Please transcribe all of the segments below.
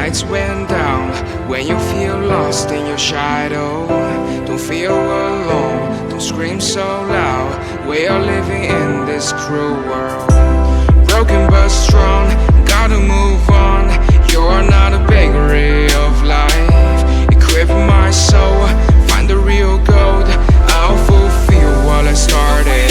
lights went down. When you feel lost in your shadow, don't feel alone, don't scream so loud. We are living in this cruel world, broken but strong, gotta move on. You're not a bakery of life, equip my soul, find the real gold. I'll fulfill what I started.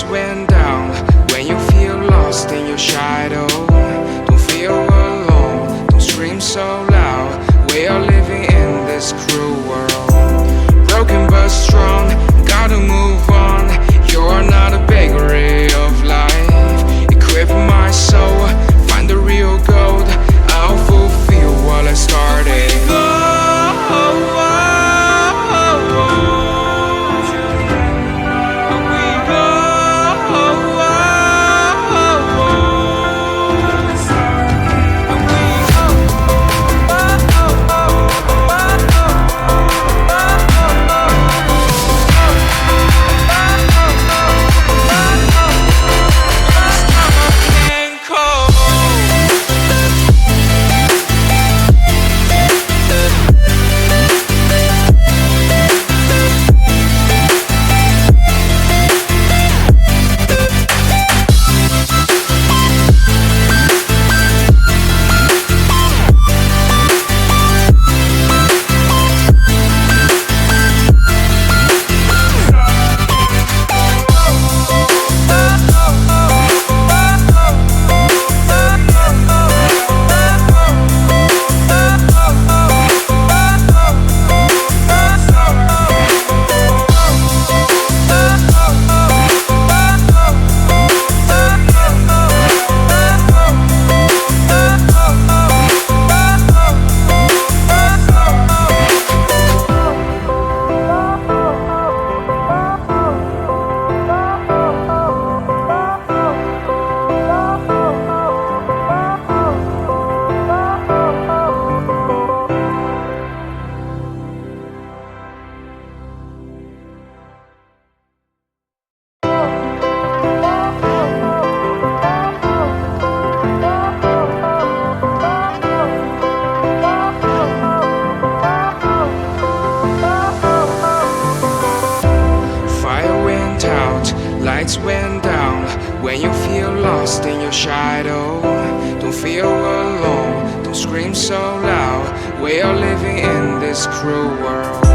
Went down. When you feel lost in your shadow, don't feel alone, don't scream so loud. We are living in this cruel world, broken but strong, gotta move on. You're not a bakery of life, equip my soul, find the real gold. I'll fulfill what I started. Lights went down. When you feel lost in your shadow, don't feel alone, don't scream so loud. We are living in this cruel world.